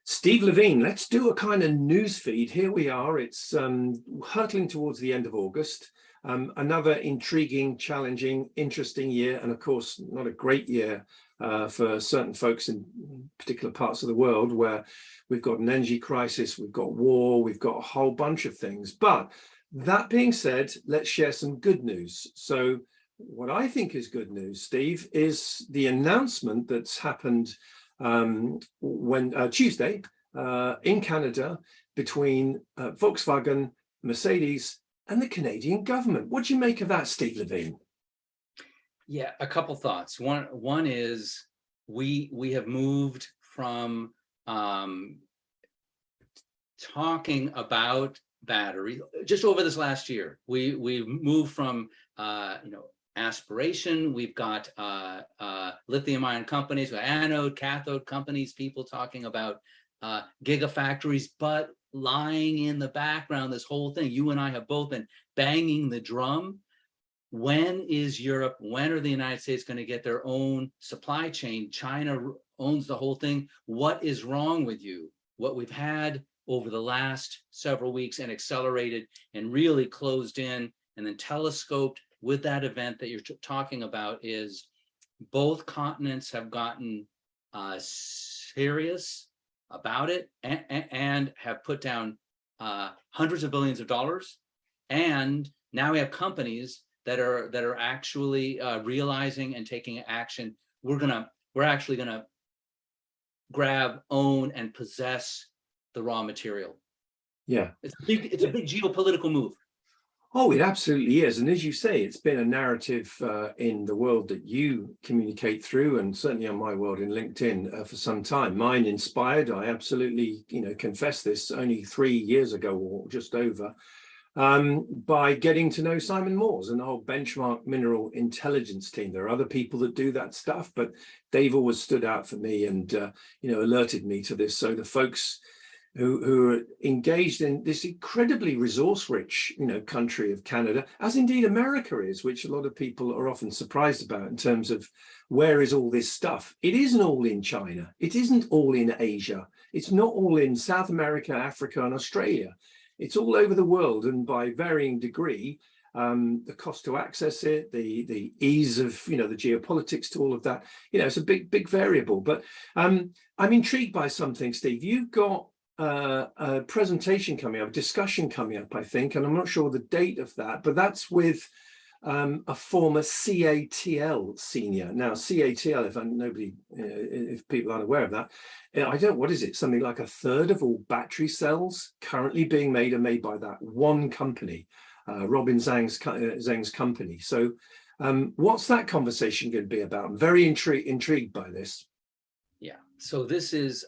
Steve LeVine, let's do a kind of news feed. Here we are. It's hurtling towards the end of August. Another intriguing, challenging, interesting year, and of course, not a great year for certain folks in particular parts of the world where we've got an energy crisis, we've got war, we've got a whole bunch of things. But that being said, let's share some good news. So what I think is good news, Steve, is the announcement that's happened Tuesday in Canada between Volkswagen, Mercedes, and the Canadian government. What do you make of that, Steve LeVine? Yeah, a couple thoughts. One is we have moved from talking about battery just over this last year. We've moved from aspiration. We've got lithium-ion companies, anode, cathode companies, people talking about gigafactories, but lying in the background, this whole thing, you and I have both been banging the drum. When is Europe, when are the United States going to get their own supply chain? China owns the whole thing. What is wrong with you? What we've had over the last several weeks and accelerated and really closed in and then telescoped with that event that you're talking about is both continents have gotten serious about it and have put down hundreds of billions of dollars. And now we have companies that are actually realizing and taking action. We're actually gonna grab, own, and possess the raw material. Yeah, it's a big geopolitical move. Oh, it absolutely is. And as you say, it's been a narrative in the world that you communicate through, and certainly on my world in LinkedIn for some time. Mine inspired, I absolutely, confess this, only 3 years ago or just over, by getting to know Simon Moores and the whole Benchmark Mineral Intelligence team. There are other people that do that stuff, but they've always stood out for me and, alerted me to this. So the folks who are engaged in this incredibly resource-rich, country of Canada, as indeed America is, which a lot of people are often surprised about in terms of where is all this stuff. It isn't all in China. It isn't all in Asia. It's not all in South America, Africa, and Australia. It's all over the world, and by varying degree, the cost to access it, the ease of, the geopolitics to all of that, it's a big variable. But I'm intrigued by something, Steve. You've got a presentation coming up, discussion coming up, I think, and I'm not sure the date of that, but that's with a former CATL senior. Now, CATL, if people aren't aware of that, what is it? Something like a third of all battery cells currently being made are made by that one company, Robin Zeng's company. So what's that conversation going to be about? I'm very intrigued by this. Yeah, so this is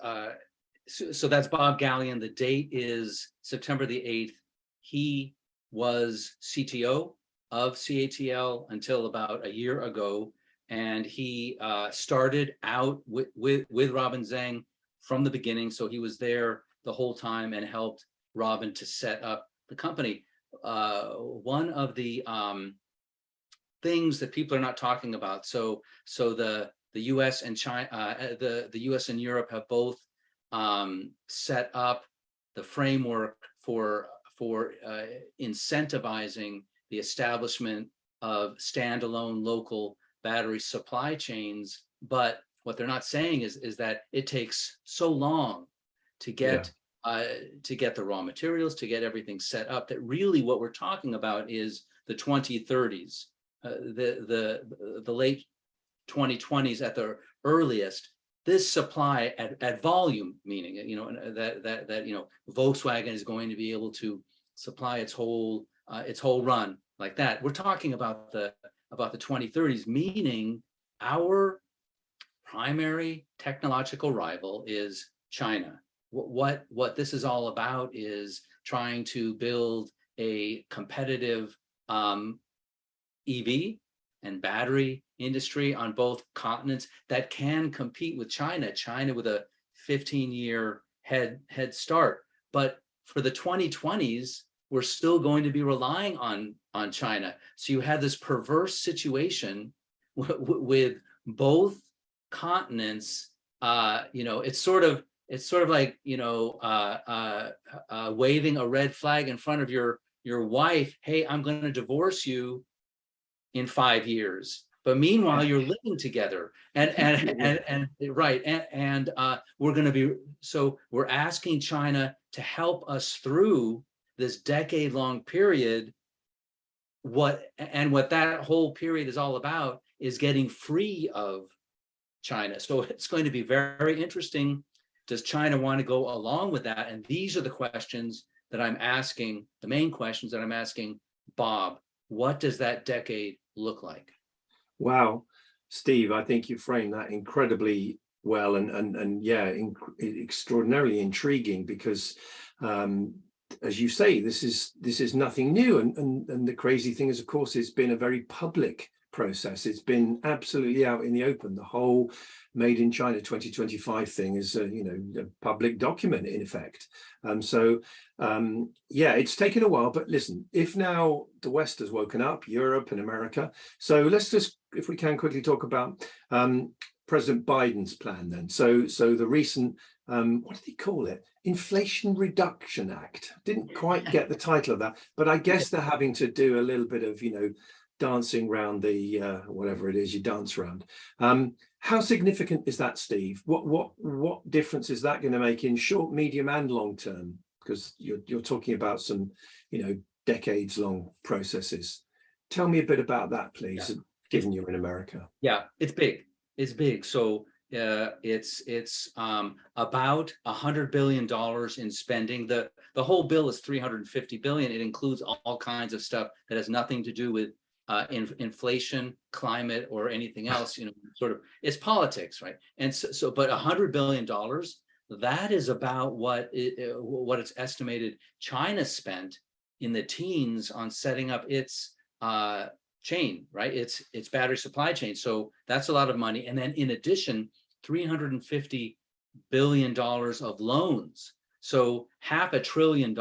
so that's Bob Gallion. The date is September the 8th. He was CTO of CATL until about a year ago, and he started out with Robin Zeng from the beginning. So he was there the whole time and helped Robin to set up the company. One of the things that people are not talking about. So the U.S. and China, the U.S. and Europe have both set up the framework for incentivizing the establishment of standalone local battery supply chains. But what they're not saying is that it takes so long to get the raw materials, to get everything set up, that really what we're talking about is the 2030s, the late 2020s at the earliest. This supply at volume, meaning that Volkswagen is going to be able to supply its whole run like that. We're talking about the 2030s, meaning our primary technological rival is China. What this is all about is trying to build a competitive EV and battery industry on both continents that can compete with China with a 15-year head start. But for the 2020s, we're still going to be relying on China. So you have this perverse situation with both continents. It's sort of it's sort of like, waving a red flag in front of your wife. Hey, I'm going to divorce you in 5 years. But meanwhile, you're living together, and right, and we're going to be, so we're asking China to help us through this decade-long period. What that whole period is all about is getting free of China. So it's going to be very interesting. Does China want to go along with that? And these are the questions that I'm asking, the main questions that I'm asking Bob. What does that decade look like? Wow, Steve, I think you framed that incredibly well, and yeah, extraordinarily intriguing, because as you say, this is nothing new, and the crazy thing is, of course, it's been a very public process. It's been absolutely out in the open. The whole Made in China 2025 thing is a public document in effect. Yeah, it's taken a while, but listen, if now the West has woken up, Europe and America, so let's just, if we can, quickly talk about President Biden's plan then. So the recent, what did he call it? Inflation Reduction Act. Didn't quite get the title of that, but I guess they're having to do a little bit of, dancing around the whatever it is you dance around. How significant is that, Steve? What difference is that going to make in short, medium, and long term? Because you're talking about some, decades long processes. Tell me a bit about that, please. Yeah. Given you're in America. Yeah, it's big. It's big. So it's about $100 billion in spending. The whole bill is $350 billion. It includes all kinds of stuff that has nothing to do with inflation, climate, or anything else. Sort of, it's politics, right? And so but $100 billion, that is about what it's estimated China spent in the teens on setting up its chain, right? It's battery supply chain. So that's a lot of money. And then in addition, $350 billion of loans. So $500 billion,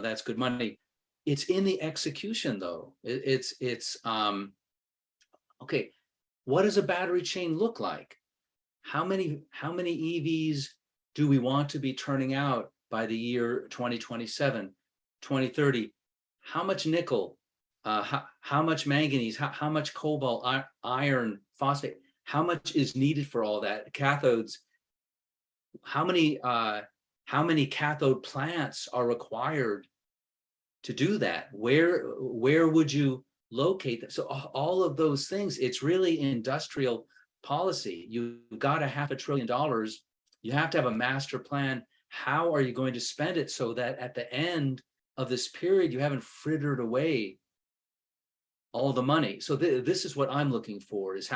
that's good money. It's in the execution though. It's okay. What does a battery chain look like? How many EVs do we want to be turning out by the year 2027, 2030? How much nickel? How much manganese? How much cobalt, iron, phosphate? How much is needed for all that? Cathodes. How many cathode plants are required to do that? Where would you locate them? So all of those things, it's really industrial policy. You've got $500 billion. You have to have a master plan. How are you going to spend it so that at the end of this period, you haven't frittered away all the money? So this is what I'm looking for, is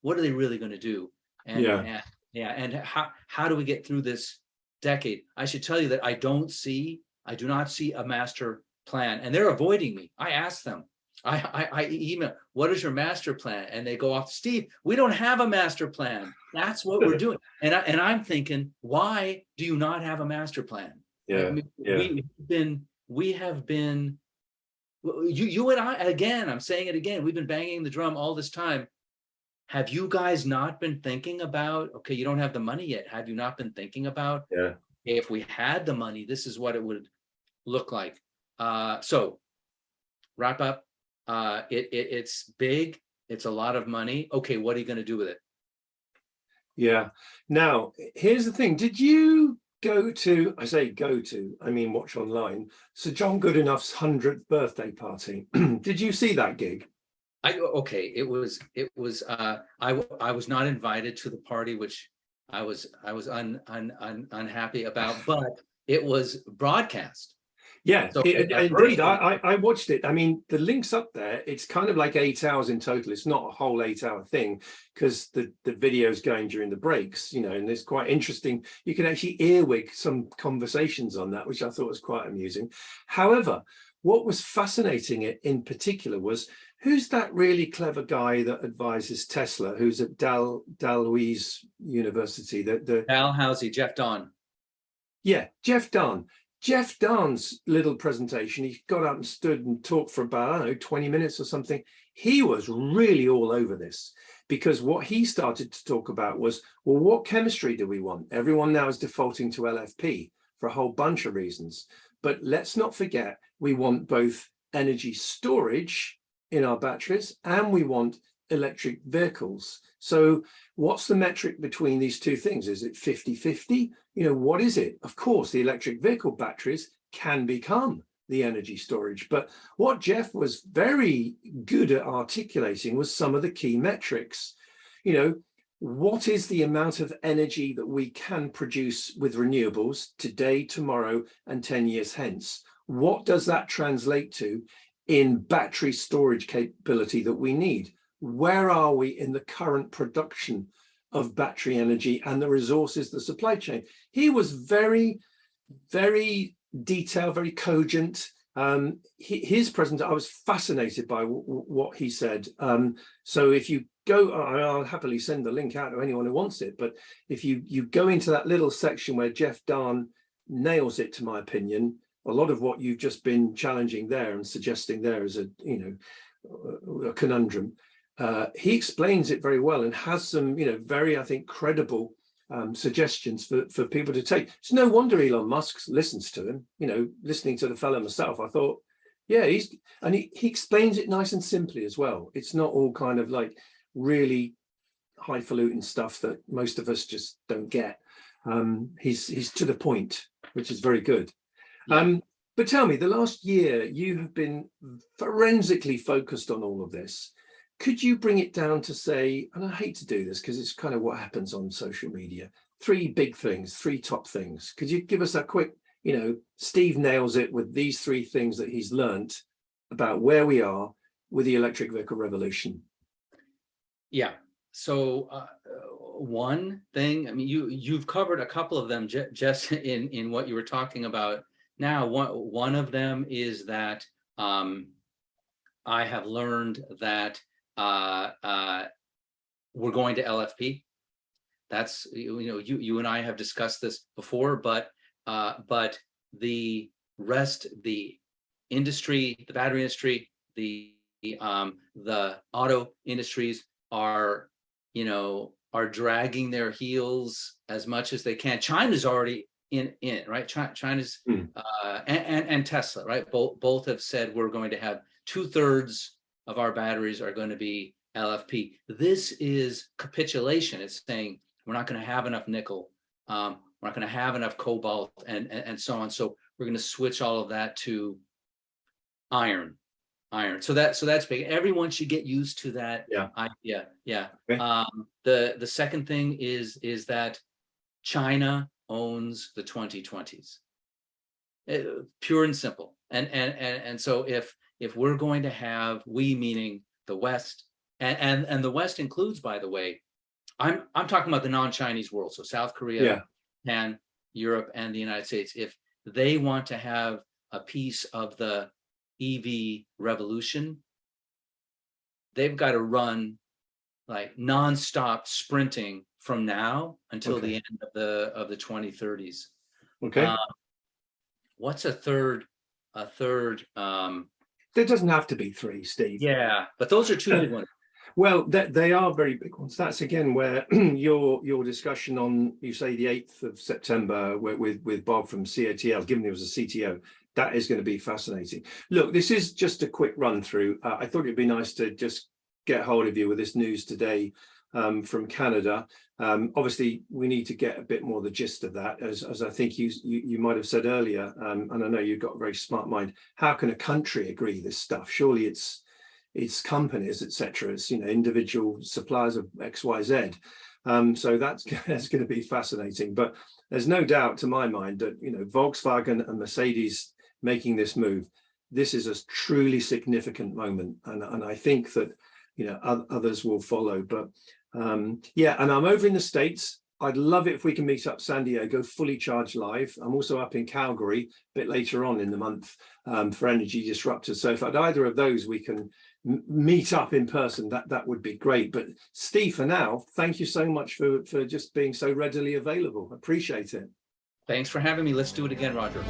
what are they really going to do? And how do we get through this decade? I should tell you that I do not see a master plan, and they're avoiding me. I ask them, I email, what is your master plan? And they go off, Steve, we don't have a master plan. That's what we're doing. And I'm thinking, why do you not have a master plan? Yeah, we have been, you and I, again, I'm saying it again, we've been banging the drum all this time. Have you guys not been thinking about, okay, you don't have the money yet. Have you not been thinking about, if we had the money, this is what it would look like? So wrap up. It's big. It's a lot of money. Okay, what are you going to do with it? Yeah. Now, here's the thing. Did you go to, I mean, watch online, Sir John Goodenough's 100th birthday party? Did you see that gig? I was not invited to the party, which I was unhappy about, but it was broadcast. Yeah, so indeed. I watched it. I mean, the link's up there. It's kind of like 8 hours in total. It's not a whole 8-hour thing, because the video's going during the breaks, and it's quite interesting. You can actually earwig some conversations on that, which I thought was quite amusing. However, what was fascinating in particular was, who's that really clever guy that advises Tesla, who's at Dalhousie University? Dalhousie, Jeff Dahn. Yeah, Jeff Dahn. Jeff Dahn's little presentation, he got up and stood and talked for about, 20 minutes or something. he was really all over this, because what he started to talk about was, well, what chemistry do we want? Everyone now is defaulting to LFP for a whole bunch of reasons. But let's not forget, we want both energy storage in our batteries and we want electric vehicles. So what's the metric between these two things? Is it 50-50? What is it? Of course, the electric vehicle batteries can become the energy storage. But what Jeff was very good at articulating was some of the key metrics. What is the amount of energy that we can produce with renewables today, tomorrow, and 10 years hence? What does that translate to in battery storage capability that we need? Where are we in the current production of battery energy and the resources, the supply chain? He was very, very detailed, very cogent. His presentation, I was fascinated by what he said. So if you go, I'll happily send the link out to anyone who wants it, but if you go into that little section where Jeff Dahn nails it, to my opinion, a lot of what you've just been challenging there and suggesting there is a conundrum. He explains it very well and has some, very, I think, credible suggestions for people to take. It's no wonder Elon Musk listens to him. Listening to the fellow myself, I thought, yeah, he explains it nice and simply as well. It's not all kind of like really highfalutin stuff that most of us just don't get. He's to the point, which is very good. Yeah. But tell me, the last year you have been forensically focused on all of this. Could you bring it down to say, and I hate to do this because it's kind of what happens on social media, 3 big things, 3 top things. Could you give us a quick, Steve nails it with these 3 things that he's learned about where we are with the electric vehicle revolution? Yeah. So one thing, I mean, you've covered a couple of them just in what you were talking about. Now, one of them is that I have learned that we're going to LFP. That's, you and I have discussed this before, but the rest, the industry, the battery industry, the auto industries are dragging their heels as much as they can. China's already in it, right? China's and Tesla, right? Both have said we're going to have 2/3 of our batteries are going to be LFP. This is capitulation. It's saying we're not going to have enough nickel, we're not going to have enough cobalt, and so on. So we're going to switch all of that to iron. So that's big. Everyone should get used to that idea. Yeah. Okay. The second thing is that China owns the 2020s. Pure and simple. And so if we're going to have, we meaning the West, and the West includes, by the way, I'm talking about the non-Chinese world, so South Korea, Japan, Europe, and the United States. If they want to have a piece of the EV revolution, they've got to run like nonstop sprinting from now until the end of the 2030s. Okay. What's a third? There doesn't have to be 3, Steve. Yeah, but those are 2 big ones. Well, they are very big ones. That's again where your discussion on, you say the 8th of September with Bob from CATL, given he was a CTO, that is going to be fascinating. Look, this is just a quick run through. I thought it'd be nice to just get hold of you with this news today from Canada. Obviously, we need to get a bit more the gist of that, as I think you might have said earlier, and I know you've got a very smart mind. How can a country agree this stuff? Surely it's companies, etc. It's individual suppliers of X, Y, Z. So that's going to be fascinating. But there's no doubt to my mind that Volkswagen and Mercedes making this move, this is a truly significant moment, and I think that others will follow. But and I'm over in the States. I'd love it if we can meet up San Diego, fully charged live. I'm also up in Calgary a bit later on in the month for Energy Disruptors. So if at either of those we can meet up in person, that would be great. But Steve, for now, thank you so much for just being so readily available. Appreciate it. Thanks for having me. Let's do it again, Roger.